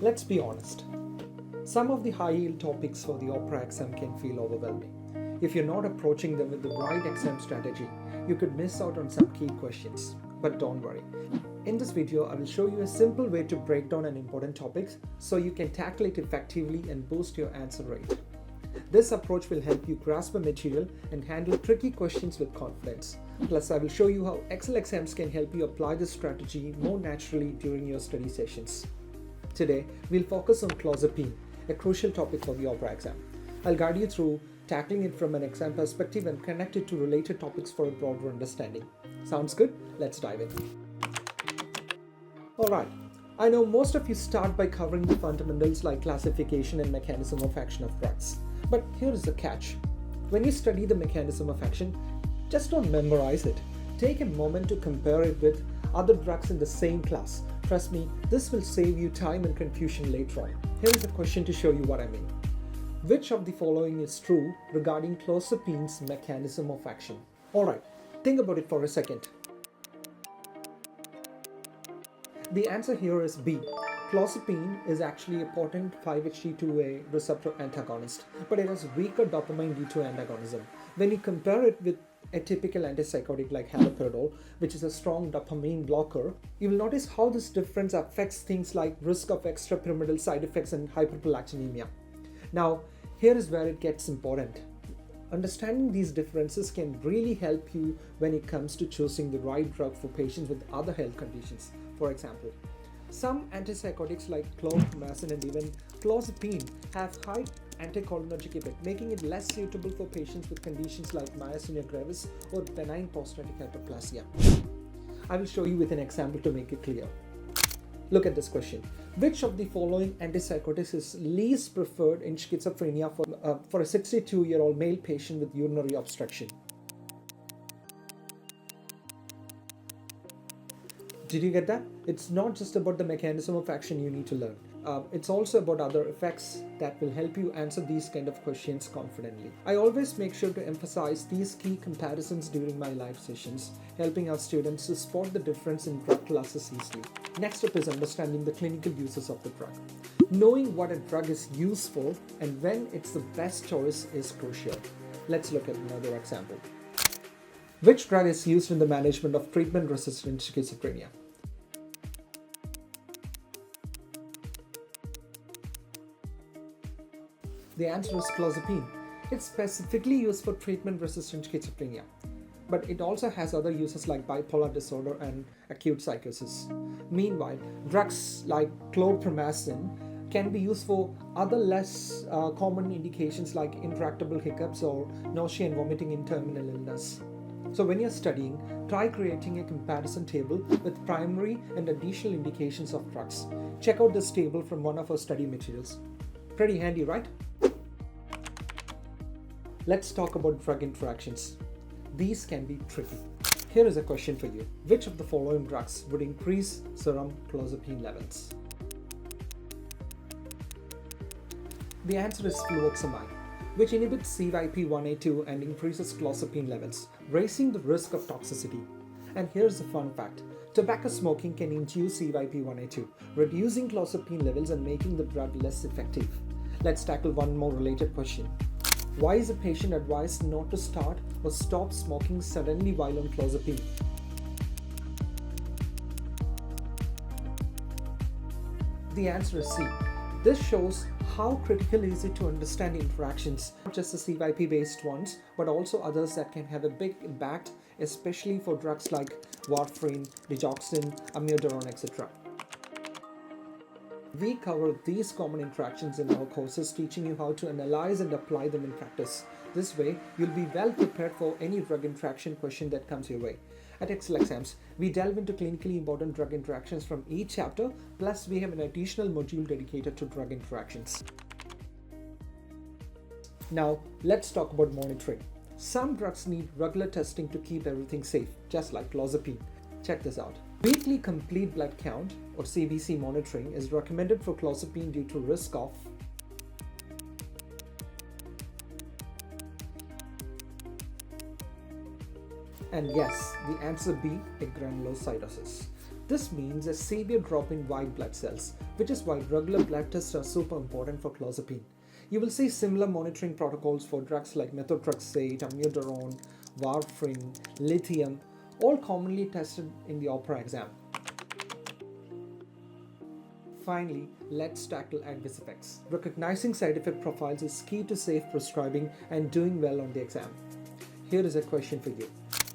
Let's be honest. Some of the high-yield topics for the OPRA exam can feel overwhelming. If you're not approaching them with the right exam strategy, you could miss out on some key questions. But don't worry. In this video, I will show you a simple way to break down an important topic so you can tackle it effectively and boost your answer rate. This approach will help you grasp the material and handle tricky questions with confidence. Plus, I will show you how Yexel Exams can help you apply this strategy more naturally during your study sessions. Today, we'll focus on clozapine, a crucial topic for the OPRA exam. I'll guide you through tackling it from an exam perspective and connect it to related topics for a broader understanding. Sounds good? Let's dive in. Alright, I know most of you start by covering the fundamentals like classification and mechanism of action of drugs. But here is the catch. When you study the mechanism of action, just don't memorize it. Take a moment to compare it with other drugs in the same class. Trust me, this will save you time and confusion later on. Here is a question to show you what I mean. Which of the following is true regarding clozapine's mechanism of action? Alright, think about it for a second. The answer here is B. Clozapine is actually a potent 5-HT2A receptor antagonist, but it has weaker dopamine D2 antagonism. When you compare it with a typical antipsychotic like haloperidol, which is a strong dopamine blocker, you will notice how this difference affects things like risk of extrapyramidal side effects and hyperprolactinemia. Now, here is where it gets important. Understanding these differences can really help you when it comes to choosing the right drug for patients with other health conditions. For example, some antipsychotics like chlorpromazine and even clozapine have high anticholinergic effect, making it less suitable for patients with conditions like myasthenia gravis or benign posttraumatic hyperplasia. I will show you with an example to make it clear. Look at this question. Which of the following antipsychotics is least preferred in schizophrenia for a 62-year-old male patient with urinary obstruction? Did you get that? It's not just about the mechanism of action you need to learn. It's also about other effects that will help you answer these kind of questions confidently. I always make sure to emphasize these key comparisons during my live sessions, helping our students to spot the difference in drug classes easily. Next up is understanding the clinical uses of the drug. Knowing what a drug is used for and when it's the best choice is crucial. Let's look at another example. Which drug is used in the management of treatment-resistant schizophrenia? The answer is clozapine. It's specifically used for treatment-resistant schizophrenia, but it also has other uses like bipolar disorder and acute psychosis. Meanwhile, drugs like chlorpromazine can be used for other less common indications like intractable hiccups or nausea and vomiting in terminal illness. So when you're studying, try creating a comparison table with primary and additional indications of drugs. Check out this table from one of our study materials. Pretty handy, right? Let's talk about drug interactions. These can be tricky. Here is a question for you. Which of the following drugs would increase serum clozapine levels? The answer is fluvoxamine, which inhibits CYP1A2 and increases clozapine levels, raising the risk of toxicity. And here's a fun fact. Tobacco smoking can induce CYP1A2, reducing clozapine levels and making the drug less effective. Let's tackle one more related question. Why is a patient advised not to start or stop smoking suddenly while on clozapine? The answer is C. This shows how critical is it to understand interactions, not just the CYP-based ones, but also others that can have a big impact, especially for drugs like warfarin, digoxin, amiodarone, etc. We cover these common interactions in our courses, teaching you how to analyze and apply them in practice. This way, you'll be well prepared for any drug interaction question that comes your way. At Yexel Exams, we delve into clinically important drug interactions from each chapter, plus we have an additional module dedicated to drug interactions. Now, let's talk about monitoring. Some drugs need regular testing to keep everything safe, just like clozapine. Check this out. Weekly complete blood count or CBC monitoring is recommended for clozapine due to risk of And yes, the answer B, a granulocytosis. This means a severe drop in white blood cells, which is why regular blood tests are super important for clozapine. You will see similar monitoring protocols for drugs like methotrexate, amiodarone, warfarin, lithium, all commonly tested in the OPRA exam. Finally, let's tackle adverse effects. Recognizing side effect profiles is key to safe prescribing and doing well on the exam. Here is a question for you.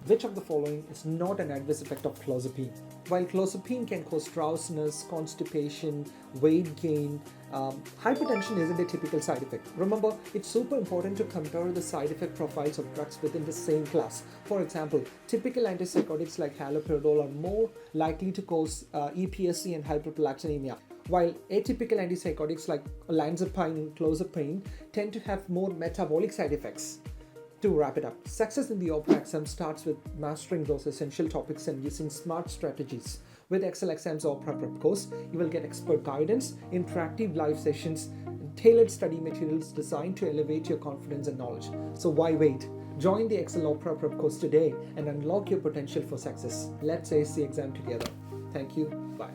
Which of the following is not an adverse effect of clozapine? While clozapine can cause drowsiness, constipation, weight gain, hypertension isn't a typical side effect. Remember, it's super important to compare the side effect profiles of drugs within the same class. For example, typical antipsychotics like haloperidol are more likely to cause EPSC and hyperprolactinemia, while atypical antipsychotics like olanzapine and clozapine tend to have more metabolic side effects. To wrap it up, success in the OPRA exam starts with mastering those essential topics and using smart strategies. With Yexel Exams OPRA prep course, you will get expert guidance, interactive live sessions, and tailored study materials designed to elevate your confidence and knowledge. So why wait? Join the Yexel OPRA prep course today and unlock your potential for success. Let's ace the exam together. Thank you. Bye.